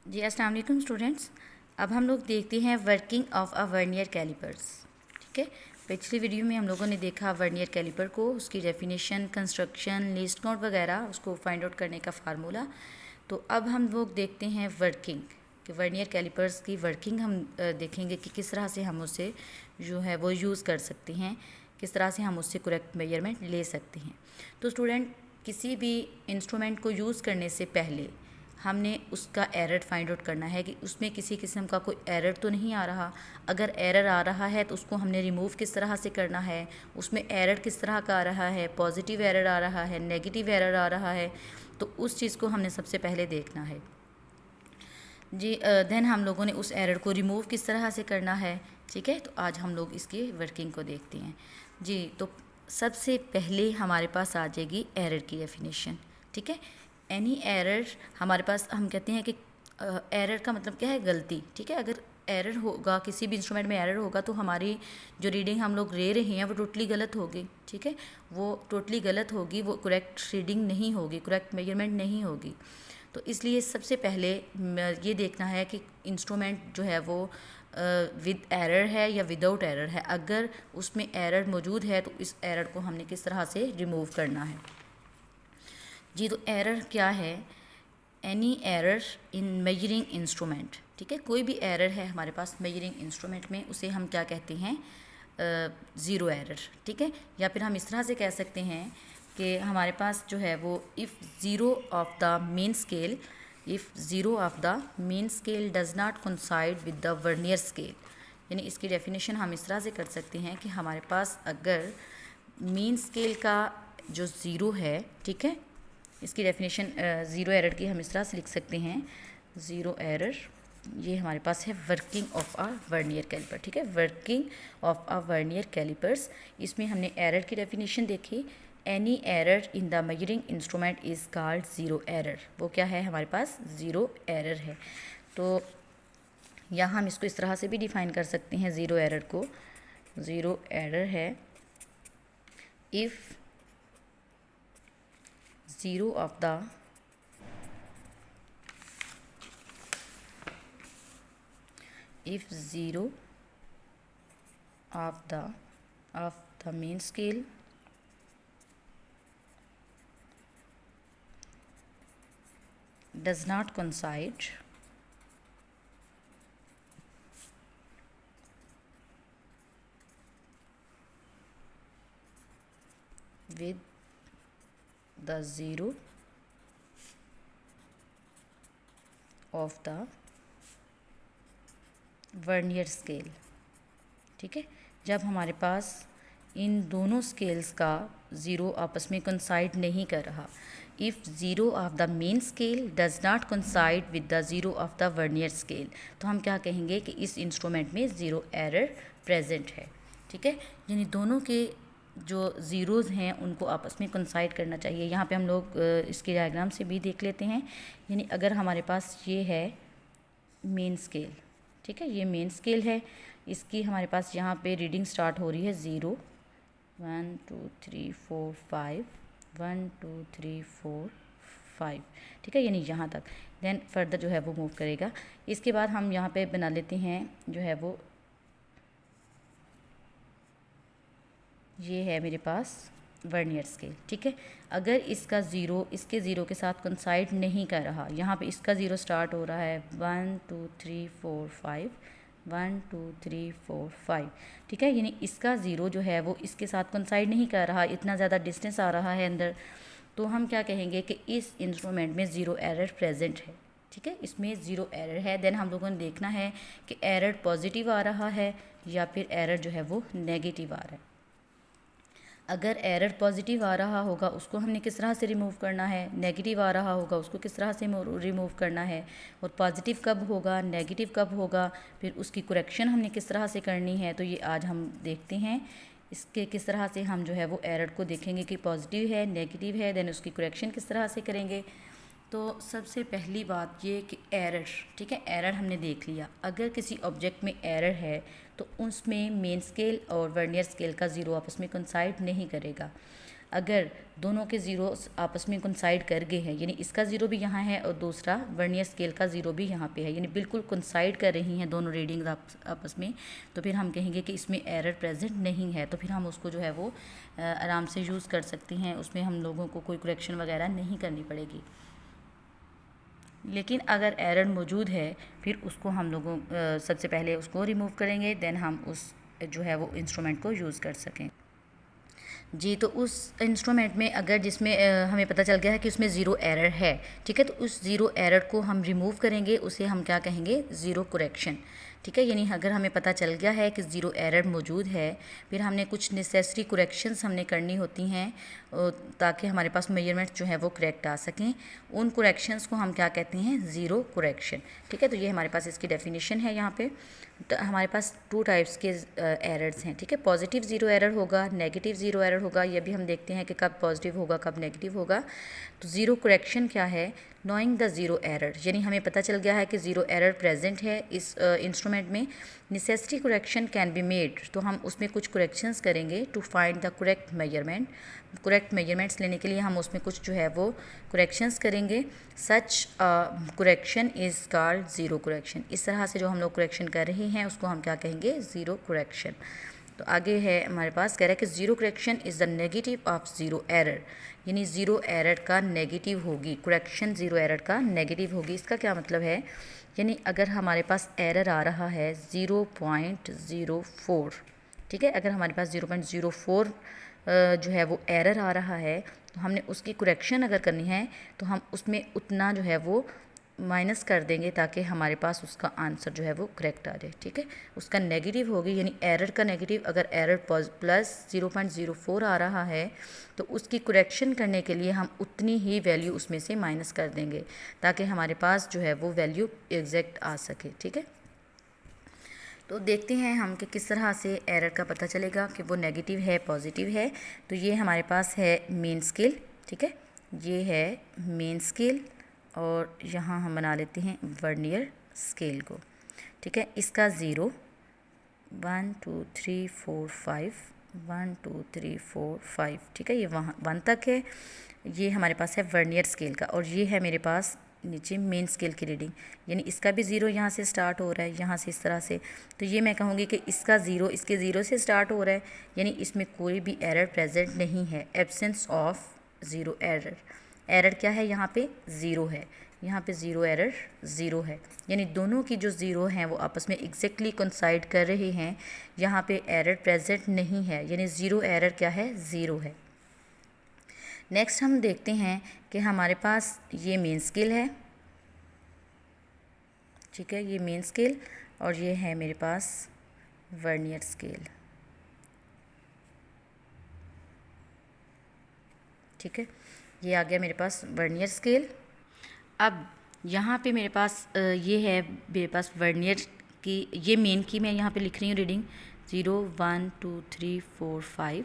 जी अस्सलाम वालेकुम स्टूडेंट्स। अब हम लोग देखते हैं working of a vernier calipers. ठीक है, पिछली वीडियो में हम लोगों ने देखा वर्नियर कैलिपर को, उसकी डेफिनेशन, कंस्ट्रक्शन, लीस्ट काउंट वगैरह, उसको फाइंड आउट करने का फार्मूला। तो अब हम लोग देखते हैं वर्किंग कि वर्नियर कैलिपर्स की वर्किंग हम देखेंगे कि किस तरह से हम उसे जो है वो यूज़ कर सकते हैं, किस तरह से हम उससे करेक्ट मेजरमेंट ले सकते हैं। तो स्टूडेंट, किसी भी इंस्ट्रूमेंट को यूज़ करने से पहले हमने उसका एरर फाइंड आउट करना है कि उसमें किसी किस्म का कोई एरर तो नहीं आ रहा। अगर एरर आ रहा है तो उसको हमने रिमूव किस तरह से करना है, उसमें एरर किस तरह का आ रहा है, पॉजिटिव एरर आ रहा है, नेगेटिव एरर आ रहा है, तो उस चीज़ को हमने सबसे पहले देखना है। जी देन हम लोगों ने उस एरर को रिमूव किस तरह से करना है। ठीक है, तो आज हम लोग इसकी वर्किंग को देखते हैं। जी, तो सबसे पहले हमारे पास आ जाएगी एरर की डेफिनेशन। ठीक है, एनी एरर हमारे पास, हम कहते हैं कि एरर का मतलब क्या है, गलती। ठीक है, अगर एरर होगा, किसी भी इंस्ट्रूमेंट में एरर होगा तो हमारी जो रीडिंग हम लोग ले रहे हैं वो टोटली गलत होगी। ठीक है, वो टोटली गलत होगी, वो करेक्ट रीडिंग नहीं होगी, करेक्ट मेजरमेंट नहीं होगी। तो इसलिए सबसे पहले ये देखना है कि इंस्ट्रूमेंट जो है वो विद एरर है या विदाउट एरर है। अगर उसमें एरर मौजूद है तो इस एरर को हमने किस तरह से रिमूव करना है। जी, तो एरर क्या है? एनी एरर इन मेजरिंग इंस्ट्रूमेंट। ठीक है, कोई भी एरर है हमारे पास मेजरिंग इंस्ट्रूमेंट में, उसे हम क्या कहते हैं? Zero error. ठीक है, या फिर हम इस तरह से कह सकते हैं कि हमारे पास जो है वो if zero of the main scale, if zero of the main scale does not coincide with the vernier scale. यानी इसकी डेफिनेशन हम इस तरह से कर सकते हैं कि हमारे पास अगर मेन स्केल का जो ज़ीरो है, ठीक है, इसकी डेफिनेशन ज़ीरो एरर की हम इस तरह से लिख सकते हैं, ज़ीरो एरर, ये हमारे पास है working of a vernier caliper. ठीक है, working of a vernier calipers, इसमें हमने एरर की डेफिनेशन देखी। Any error in the measuring instrument is called zero error. वो क्या है? हमारे पास ज़ीरो एरर है। तो यहाँ हम इसको इस तरह से भी डिफ़ाइन कर सकते हैं ज़ीरो एरर को। ज़ीरो एरर है if zero of the if zero of the main scale does not coincide with the zero of the vernier scale. ठीक है, जब हमारे पास इन दोनों स्केल्स का ज़ीरो आपस में कोइंसाइड नहीं कर रहा, if zero of the main scale does not coincide with the zero of the vernier scale, तो हम क्या कहेंगे कि इस इंस्ट्रूमेंट में ज़ीरो एरर प्रेजेंट है। ठीक है, यानी दोनों के जो ज़ीरोज़ हैं उनको आपस में कोइंसाइड करना चाहिए। यहाँ पे हम लोग इसके डायग्राम से भी देख लेते हैं। यानी अगर हमारे पास ये है मेन स्केल, ठीक है, ये मेन स्केल है, इसकी हमारे पास यहाँ पे रीडिंग स्टार्ट हो रही है 0, 1 2 3 4 5, 1 2 3 4 5। ठीक है, यानी यहाँ तक। देन फर्दर जो है वो मूव करेगा। इसके बाद हम यहाँ पे बना लेते हैं जो है वो, ये है मेरे पास वर्नियर स्केल। ठीक है, अगर इसका ज़ीरो इसके ज़ीरो के साथ कोइंसाइड नहीं कर रहा, यहाँ पे इसका ज़ीरो स्टार्ट हो रहा है 1 2 3 4 5, 1 2 3 4 5। ठीक है, यानी इसका ज़ीरो जो है वो इसके साथ कोइंसाइड नहीं कर रहा, इतना ज़्यादा डिस्टेंस आ रहा है अंदर, तो हम क्या कहेंगे कि इस इंस्ट्रूमेंट में ज़ीरो एरर प्रेजेंट है। ठीक है, इसमें ज़ीरो एरर है। देन हम लोगों ने देखना है कि एरर पॉजिटिव आ रहा है या फिर एरर जो है वो नेगेटिव आ रहा है। अगर एरर पॉजिटिव आ रहा होगा उसको हमने किस तरह से रिमूव करना है, नेगेटिव आ रहा होगा उसको किस तरह से रिमूव करना है, और पॉजिटिव कब होगा, नेगेटिव कब होगा, फिर उसकी करेक्शन हमने किस तरह से करनी है। तो ये आज हम देखते हैं इसके किस तरह से हम जो है वो एरर को देखेंगे कि पॉजिटिव है, नेगेटिव है, देन उसकी करेक्शन किस तरह से करेंगे। तो सबसे पहली बात ये कि एरर, ठीक है, एरर हमने देख लिया। अगर किसी ऑब्जेक्ट में एरर है तो उसमें मेन स्केल और वर्नियर स्केल का ज़ीरो आपस में कोइंसाइड नहीं करेगा। अगर दोनों के ज़ीरो आपस में कोइंसाइड कर गए हैं, यानी इसका ज़ीरो भी यहाँ है और दूसरा वर्नियर स्केल का ज़ीरो भी यहाँ पे है, यानी बिल्कुल कोइंसाइड कर रही हैं दोनों रीडिंग्स आपस में, तो फिर हम कहेंगे कि इसमें एरर प्रेजेंट नहीं है। तो फिर हम उसको जो है वो आराम से यूज़ कर सकते हैं, उसमें हम लोगों को कोई करेक्शन वगैरह नहीं करनी पड़ेगी। लेकिन अगर एरर मौजूद है फिर उसको हम लोगों सबसे पहले उसको रिमूव करेंगे, देन हम उस जो है वो इंस्ट्रूमेंट को यूज़ कर सकें। जी, तो उस इंस्ट्रूमेंट में अगर जिसमें हमें पता चल गया है कि उसमें ज़ीरो एरर है, ठीक है, तो उस ज़ीरो एरर को हम रिमूव करेंगे, उसे हम क्या कहेंगे, ज़ीरो करेक्शन, ठीक है। यानी अगर हमें पता चल गया है कि ज़ीरो एरर मौजूद है, फिर हमने कुछ नेसेसरी करेक्शंस हमने करनी होती हैं ताकि हमारे पास मेजरमेंट्स जो है वो करेक्ट आ सकें। उन करेक्शंस को हम क्या कहते हैं, ज़ीरो करेक्शन, ठीक है। तो ये हमारे पास इसकी डेफिनेशन है। यहाँ पे तो हमारे पास 2 टाइप्स के एरर्स हैं, ठीक है। पॉजिटिव ज़ीरो एरर होगा, नेगेटिव ज़ीरो एरर होगा। ये भी हम देखते हैं कि कब पॉजिटिव होगा, कब नेगेटिव होगा। तो ज़ीरो करेक्शन क्या है, नोइंग द ज़ीरो एरर, यानी हमें पता चल गया है कि ज़ीरो एरर प्रेजेंट है इस इंस्ट्रूमेंट में, necessary correction can be made, तो हम उसमें कुछ करेक्शंस करेंगे to find the correct measurement. Correct measurements लेने के लिए हम उसमें कुछ जो है वो करेक्शंस करेंगे। Such correction is called zero correction. इस तरह से जो हम लोग करेक्शन कर रहे हैं उसको हम क्या कहेंगे, ज़ीरो करेक्शन। तो आगे है हमारे पास, कह रहा है कि zero correction is the negative of zero error, यानी ज़ीरो एरर का नेगेटिव होगी, करेक्शन ज़ीरो एरर का नेगेटिव होगी। इसका क्या मतलब है, यानी अगर हमारे पास एरर आ रहा है 0.04, ठीक है, अगर हमारे पास 0.04 जो है वो एरर आ रहा है, तो हमने उसकी करेक्शन अगर करनी है तो हम उसमें उतना जो है वो माइनस कर देंगे ताकि हमारे पास उसका आंसर जो है वो करेक्ट आ जाए, ठीक है। उसका नेगेटिव होगी, यानी एरर का नेगेटिव, अगर एरर प्लस 0.04 आ रहा है तो उसकी करेक्शन करने के लिए हम उतनी ही वैल्यू उसमें से माइनस कर देंगे ताकि हमारे पास जो है वो वैल्यू एग्जैक्ट आ सके, ठीक है। तो देखते हैं हम कि किस तरह से एरर का पता चलेगा कि वो नेगेटिव है पॉजिटिव है। तो ये हमारे पास है मेन स्केल, ठीक है, ये है मेन स्केल और यहाँ हम बना लेते हैं वर्नियर स्केल को, ठीक है। इसका 0 1 2 3 4 5 1 2 3 4 5, ठीक है, ये वहाँ 1 तक है। ये हमारे पास है वर्नियर स्केल का, और ये है मेरे पास नीचे मेन स्केल की रीडिंग, यानी इसका भी ज़ीरो यहाँ से स्टार्ट हो रहा है, यहाँ से इस तरह से। तो ये मैं कहूँगी कि इसका ज़ीरो इसके ज़ीरो से स्टार्ट हो रहा है, यानी इसमें कोई भी एरर प्रेजेंट नहीं है, absence of zero error. Error क्या है, यहाँ पे ज़ीरो है, यहाँ पे ज़ीरो एरर ज़ीरो है, यानी दोनों की जो ज़ीरो हैं वो आपस में एग्जैक्टली कोइंसाइड कर रहे हैं। यहाँ पे एरर प्रेजेंट नहीं है, यानी ज़ीरो एरर क्या है, ज़ीरो है। नेक्स्ट हम देखते हैं कि हमारे पास ये मेन स्केल है, ठीक है, ये मेन स्केल, और ये है मेरे पास वर्नियर स्केल, ठीक है, ये आ गया मेरे पास वर्नियर स्केल। अब यहाँ पे मेरे पास ये है मेरे पास वर्नियर की, ये मेन की मैं यहाँ पे लिख रही हूँ रीडिंग 0 1 2 3 4 5,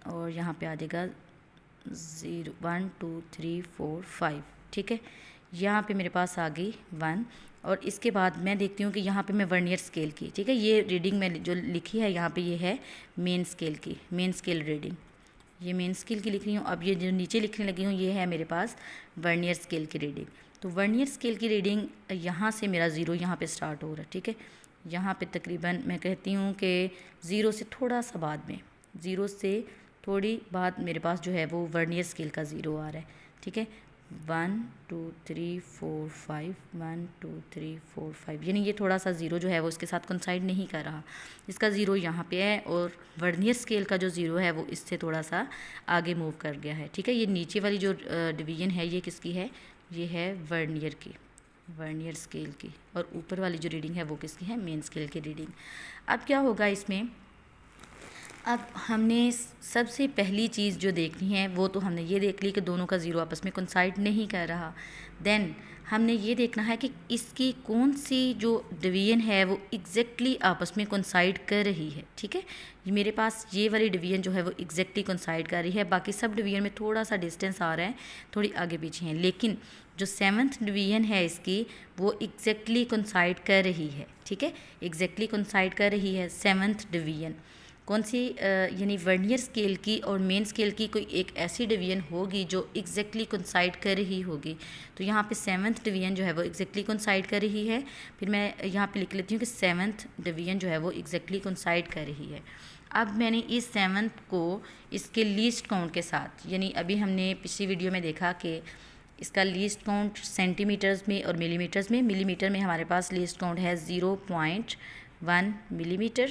और यहाँ पे आ जाएगा 0 1 2 3 4 5, ठीक है। यहाँ पे मेरे पास आ गई 1, और इसके बाद मैं देखती हूँ कि यहाँ पे मैं वर्नियर स्केल की, ठीक है, ये रीडिंग मैं जो लिखी है यहाँ पे ये है मेन स्केल की, मेन स्केल रीडिंग, ये मेन स्केल की लिख रही हूँ। अब ये जो नीचे लिखने लगी हूँ ये है मेरे पास वर्नियर स्केल की रीडिंग। तो वर्नियर स्केल की रीडिंग यहाँ से मेरा ज़ीरो यहाँ पे स्टार्ट हो रहा है, ठीक है, यहाँ पे तकरीबन मैं कहती हूँ कि ज़ीरो से थोड़ा सा बाद में, ज़ीरो से थोड़ी बाद मेरे पास जो है वो वर्नियर स्केल का ज़ीरो आ रहा है, ठीक है, 1 2 3 4 5 1 2 3 4 5, यानी ये थोड़ा सा ज़ीरो जो है वो इसके साथ कोइंसाइड नहीं कर रहा, इसका ज़ीरो यहाँ पे है, और वर्नियर स्केल का जो ज़ीरो है वो इससे थोड़ा सा आगे मूव कर गया है, ठीक है। ये नीचे वाली जो डिवीज़न है ये किसकी है, ये है वर्नियर की, वर्नियर स्केल की, और ऊपर वाली जो रीडिंग है वो किसकी है, मेन स्केल की रीडिंग। अब क्या होगा इसमें, अब हमने सबसे पहली चीज़ जो देखनी है वो तो हमने ये देख ली कि दोनों का ज़ीरो आपस में कोइंसाइड नहीं कर रहा। देन हमने ये देखना है कि इसकी कौन सी जो डिवीज़न है वो एग्जैक्टली आपस में कोइंसाइड कर रही है, ठीक है। मेरे पास ये वाली डिवीज़न जो है वो एग्जैक्टली कोइंसाइड कर रही है, बाकी सब डिवीज़न में थोड़ा सा डिस्टेंस आ रहा है, थोड़ी आगे पीछे हैं, लेकिन जो 7th डिवीज़न है इसकी वो एग्जैक्टली कोइंसाइड कर रही है, ठीक है, एग्जैक्टली कोइंसाइड कर रही है 7th डिवीज़न। कौन सी यानी वर्नियर स्केल की और मेन स्केल की कोई एक ऐसी डिवीजन होगी जो एग्जैक्टली कोइंसाइड कर रही होगी। तो यहाँ पे 7th डिवीजन जो है वो एग्जैक्टली कोइंसाइड कर रही है। फिर मैं यहाँ पे लिख लेती हूँ कि 7th डिवीजन जो है वो एग्जैक्टली कोइंसाइड कर रही है। अब मैंने इस 7th को इसके लीस्ट काउंट के साथ, यानी अभी हमने पिछली वीडियो में देखा कि इसका लीस्ट काउंट सेंटीमीटर्स में और मिलीमीटर्स में, मिलीमीटर में हमारे पास लीस्ट काउंट है 0.1 मिलीमीटर।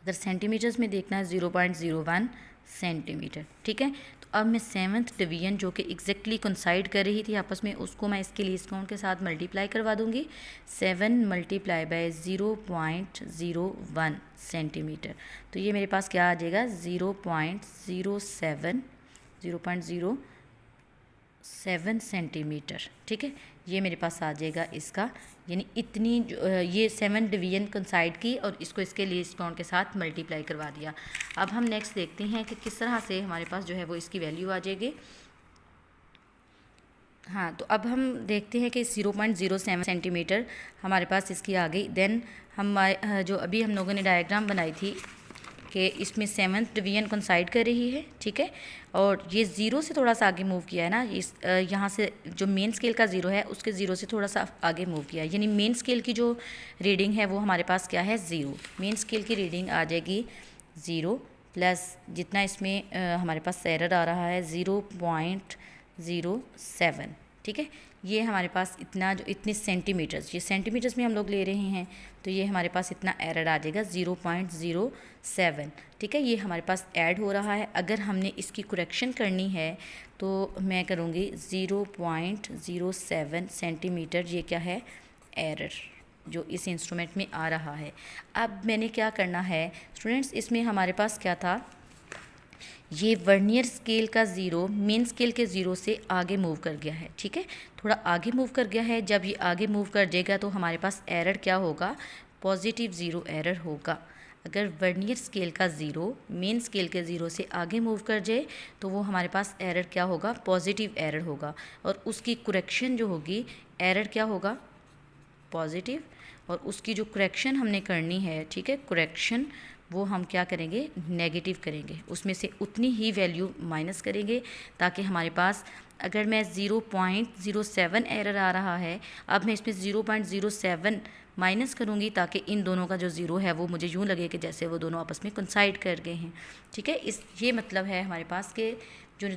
अगर सेंटीमीटर्स में देखना है 0.01 सेंटीमीटर। ठीक है, तो अब मैं 7th डिवीजन जो कि एग्जैक्टली कोइंसाइड कर रही थी आपस में, उसको मैं इसके लीस्ट काउंट के साथ मल्टीप्लाई करवा दूंगी। 7 मल्टीप्लाई बाय 0.01 सेंटीमीटर, तो ये मेरे पास क्या आ जाएगा 0.07 सेंटीमीटर। ठीक है, ये मेरे पास आ जाएगा इसका, यानी इतनी ये 7 डिवीजन कोइंसाइड की और इसको इसके लीस्ट काउंट के साथ मल्टीप्लाई करवा दिया। अब हम नेक्स्ट देखते हैं कि किस तरह से हमारे पास जो है वो इसकी वैल्यू आ जाएगी। हाँ, तो अब हम देखते हैं कि 0.07 सेंटीमीटर हमारे पास इसकी आ गई। देन हम जो अभी हम लोगों ने डायग्राम बनाई थी कि इसमें 7th डिवीजन कोइंसाइड कर रही है। ठीक है, और ये 0 से थोड़ा सा आगे मूव किया है ना, इस यहाँ से जो मेन स्केल का 0 है उसके 0 से थोड़ा सा आगे मूव किया है, यानी मेन स्केल की जो रीडिंग है वो हमारे पास क्या है 0। मेन स्केल की रीडिंग आ जाएगी 0 प्लस जितना इसमें हमारे पास एरर आ रहा है 0.07। ठीक है, ये हमारे पास इतना जो इतने सेंटीमीटर्स, ये सेंटीमीटर्स में हम लोग ले रहे हैं, तो ये हमारे पास इतना एरर आ जाएगा 0.07। ठीक है, ये हमारे पास ऐड हो रहा है। अगर हमने इसकी करेक्शन करनी है तो मैं करूँगी 0.07 सेंटीमीटर, ये क्या है एरर जो इस इंस्ट्रूमेंट में आ रहा है। अब मैंने क्या करना है स्टूडेंट्स, इसमें हमारे पास क्या था, ये वर्नियर स्केल का 0 मेन स्केल के 0 से आगे मूव कर गया है। ठीक है, थोड़ा आगे मूव कर गया है। जब ये आगे मूव कर जाएगा तो हमारे पास एरर क्या होगा, पॉजिटिव 0 एरर होगा। अगर वर्नियर स्केल का 0 मेन स्केल के 0 से आगे मूव कर जाए तो वो हमारे पास एरर क्या होगा, पॉजिटिव एरर होगा। और उसकी करेक्शन जो होगी, एरर क्या होगा पॉजिटिव, और उसकी जो करेक्शन हमने करनी है, ठीक है, करेक्शन वो हम क्या करेंगे नेगेटिव करेंगे, उसमें से उतनी ही वैल्यू माइनस करेंगे ताकि हमारे पास, अगर मैं 0.07 एरर आ रहा है, अब मैं इसमें 0.07 माइनस करूँगी ताकि इन दोनों का जो 0 है वो मुझे यूँ लगे कि जैसे वो दोनों आपस में कोइंसाइड कर गए हैं। ठीक है, इस ये मतलब है हमारे पास के जो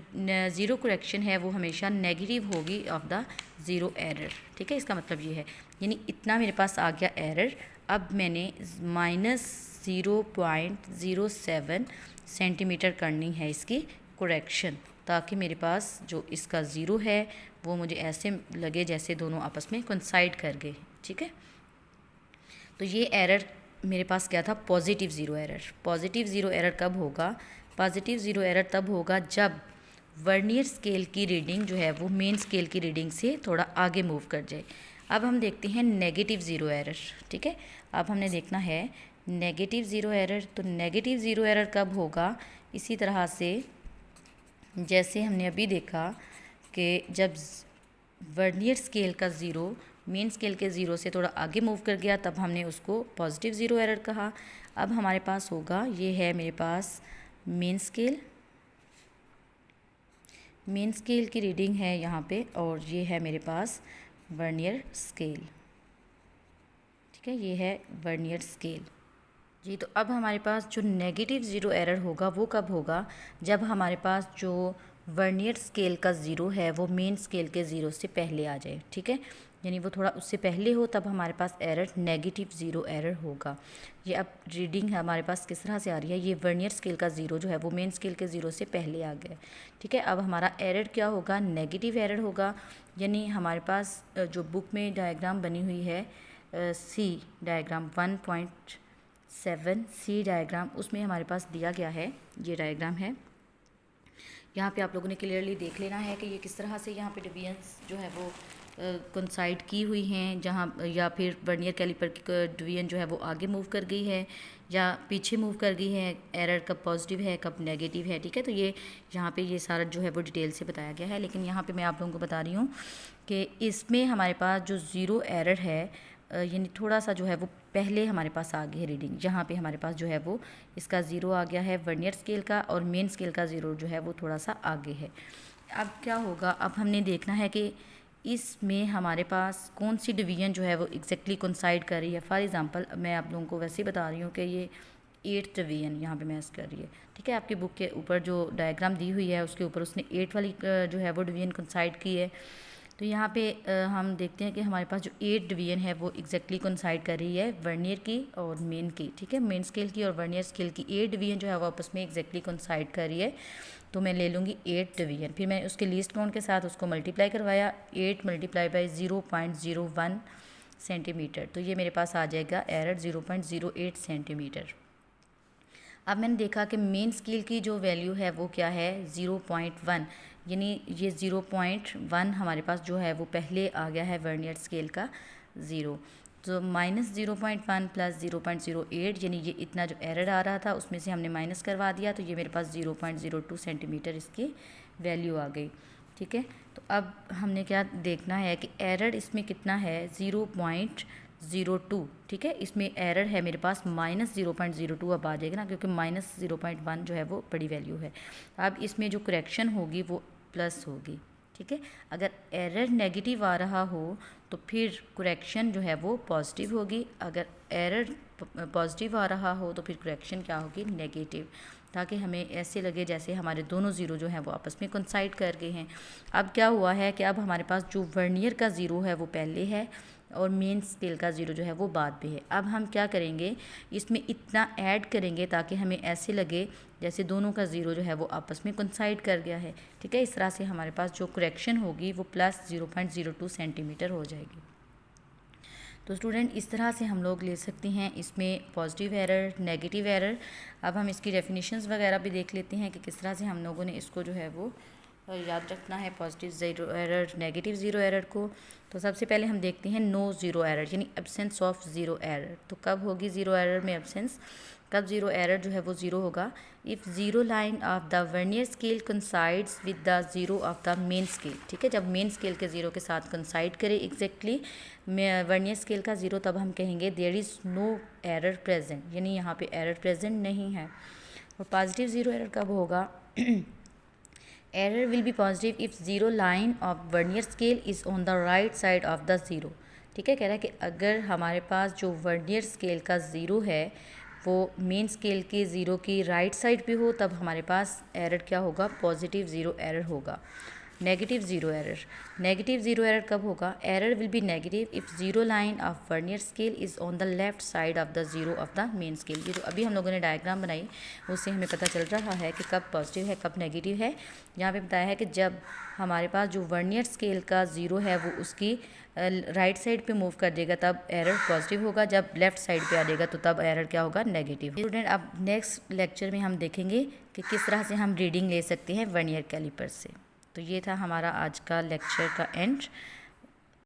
0 करेक्शन है वो हमेशा नेगेटिव होगी ऑफ द 0 एरर। ठीक है, इसका मतलब ये है, यानी इतना मेरे पास आ गया एरर। अब मैंने -0.07 सेंटीमीटर करनी है इसकी करेक्शन, ताकि मेरे पास जो इसका 0 है वो मुझे ऐसे लगे जैसे दोनों आपस में कोइंसाइड कर गए। ठीक है, तो ये एरर मेरे पास क्या था, पॉजिटिव 0 एरर। पॉजिटिव 0 एरर कब होगा, पॉजिटिव 0 एरर तब होगा जब वर्नियर स्केल की रीडिंग जो है वो मेन स्केल की रीडिंग से थोड़ा आगे मूव कर जाए। अब हम देखते हैं नेगेटिव 0 एरर। ठीक है, अब हमने देखना है नेगेटिव 0 एरर। तो नेगेटिव 0 एरर कब होगा, इसी तरह से जैसे हमने अभी देखा कि जब वर्नियर स्केल का 0 मेन स्केल के 0 से थोड़ा आगे मूव कर गया तब हमने उसको पॉजिटिव 0 एरर कहा। अब हमारे पास होगा, ये है मेरे पास मेन स्केल, मेन स्केल की रीडिंग है यहाँ पे, और ये है मेरे पास वर्नियर स्केल। ठीक है, ये है वर्नियर स्केल जी। तो अब हमारे पास जो नेगेटिव 0 एरर होगा वो कब होगा, जब हमारे पास जो वर्नियर स्केल का 0 है वो मेन स्केल के 0 से पहले आ जाए। ठीक है, यानी वो थोड़ा उससे पहले हो, तब हमारे पास एरर नेगेटिव 0 एरर होगा। ये अब रीडिंग हमारे पास किस तरह से आ रही है, ये वर्नियर स्केल का 0 जो है वो मेन स्केल के 0 से पहले आ गया। ठीक है, अब हमारा एरर क्या होगा, नेगेटिव एरर होगा। यानी हमारे पास जो बुक में डायग्राम बनी हुई है सी डायग्राम 1.7 सी डायग्राम, उसमें हमारे पास दिया गया है, ये डायग्राम है। यहाँ पे आप लोगों ने क्लियरली देख लेना है कि ये किस तरह से यहाँ पे डिवीजन्स जो है वो कोइंसाइड की हुई हैं, जहाँ या फिर वर्नियर कैलिपर की डिवीजन जो है वो आगे मूव कर गई है या पीछे मूव कर गई है, एरर कब पॉजिटिव है कब नेगेटिव है। ठीक है, तो ये यहाँ पे ये सारा जो है वो डिटेल से बताया गया है। लेकिन यहाँ पे मैं आप लोगों को बता रही हूँ कि इसमें हमारे पास जो 0 एरर है यानी थोड़ा सा जो है वो पहले हमारे पास आ गई है रीडिंग, जहाँ पे हमारे पास जो है वो इसका ज़ीरो आ गया है वर्नियर स्केल का, और मेन स्केल का ज़ीरो जो है वो थोड़ा सा आगे है। अब क्या होगा, अब हमने देखना है कि इसमें हमारे पास कौन सी डिवीजन जो है वो एग्जैक्टली कोइंसाइड कर रही है। फॉर एग्जांपल मैं आप लोगों को वैसे ही बता रही हूँ कि ये 8th डिवीजन यहाँ पे मैच कर रही है, ठीक है। आपकी बुक के ऊपर जो डायग्राम दी हुई है उसके ऊपर उसने 8 वाली जो है वो डिवीजन कोइंसाइड की है। तो यहाँ पे हम देखते हैं कि हमारे पास जो 8 डिवीजन है वो एग्जैक्टली कोइंसाइड कर रही है वर्नियर की और मेन की, ठीक है। मेन स्केल की और वर्नियर स्केल की 8 डिवीजन जो है वो आपस में एग्जैक्टली कोइंसाइड कर रही है। तो मैं ले लूँगी 8 डिवीजन, फिर मैं उसके लीस्ट काउंट के साथ उसको मल्टीप्लाई करवाया, 8 मल्टीप्लाई बाई 0.01 सेंटीमीटर, तो ये मेरे पास आ जाएगा एरर 0.08 सेंटीमीटर। अब मैंने देखा कि मेन स्केल की जो वैल्यू है वो क्या है 0.1, यानी ये 0.1 हमारे पास जो है वो पहले आ गया है वर्नियर स्केल का 0। तो -0.1 प्लस 0.08, यानी ये इतना जो एरर आ रहा था उसमें से हमने माइनस करवा दिया, तो ये मेरे पास 0.02 सेंटीमीटर इसकी वैल्यू आ गई, ठीक है। तो अब हमने क्या देखना है कि एरर इसमें कितना है 0.02, ठीक है। इसमें एरर है मेरे पास -0.02 अब आ जाएगा ना, क्योंकि -0.1 जो है वो बड़ी वैल्यू है। अब इसमें जो करेक्शन होगी वो प्लस होगी, ठीक है। अगर एरर नेगेटिव आ रहा हो तो फिर करेक्शन जो है वो पॉजिटिव होगी, अगर एरर पॉजिटिव आ रहा हो तो फिर करेक्शन क्या होगी नेगेटिव, ताकि हमें ऐसे लगे जैसे हमारे दोनों ज़ीरो जो हैं वो आपस में कोइंसाइड कर गए हैं। अब क्या हुआ है कि अब हमारे पास जो वर्नियर का ज़ीरो है वो पहले है और मेन स्केल का ज़ीरो जो है वो बाद में है। अब हम क्या करेंगे, इसमें इतना ऐड करेंगे ताकि हमें ऐसे लगे जैसे दोनों का ज़ीरो जो है वो आपस में कोइंसाइड कर गया है, ठीक है। इस तरह से हमारे पास जो करेक्शन होगी वो प्लस 0.02 सेंटीमीटर हो जाएगी। तो स्टूडेंट इस तरह से हम लोग ले सकते हैं इसमें पॉजिटिव एरर, नेगेटिव एरर। अब हम इसकी डेफिनेशंस वगैरह भी देख लेते हैं कि किस तरह से हम लोगों ने इसको जो है वो याद रखना है positive zero error, negative zero error को। तो सबसे पहले हम देखते हैं नो ज़ीरो एरर, यानी एब्सेंस ऑफ ज़ीरो एरर। तो कब होगी ज़ीरो एरर में एब्सेंस, कब ज़ीरो एरर जो है वो ज़ीरो होगा, if zero line of the vernier scale coincides with the zero of the main scale, ठीक है। जब मेन स्केल के ज़ीरो के साथ कंसाइड करे एग्जैक्टली वर्नियर स्केल का ज़ीरो, तब हम कहेंगे there is no error present, यानी यहाँ पे एरर प्रेजेंट नहीं है। और पॉजिटिव ज़ीरो एरर कब होगा, error will be positive if zero line of vernier scale is on the right side of the zero, ठीक है। कह रहा है कि अगर हमारे पास जो वर्नियर स्केल का ज़ीरो है वो मेन स्केल के ज़ीरो की राइट साइड पे हो, तब हमारे पास एरर क्या होगा, पॉजिटिव ज़ीरो एरर होगा। Negative zero error, negative zero error कब होगा, error will be negative if zero line of vernier scale is on the left side of the zero of the main scale. ये जो अभी हम लोगों ने diagram बनाई उससे हमें पता चल रहा है कि कब पॉजिटिव है कब नेगेटिव है। यहाँ पे बताया है कि जब हमारे पास जो वर्नियर स्केल का ज़ीरो है वो उसकी राइट साइड पे मूव कर देगा तब एरर पॉजिटिव होगा, जब लेफ़्ट साइड पे आ जाएगा तो तब एरर क्या होगा, नेगेटिव। स्टूडेंट अब नेक्स्ट लेक्चर में हम देखेंगे कि किस तरह से हम रीडिंग ले सकते हैं वर्नियर कैलिपर से। तो ये था हमारा आज का लेक्चर का एंड।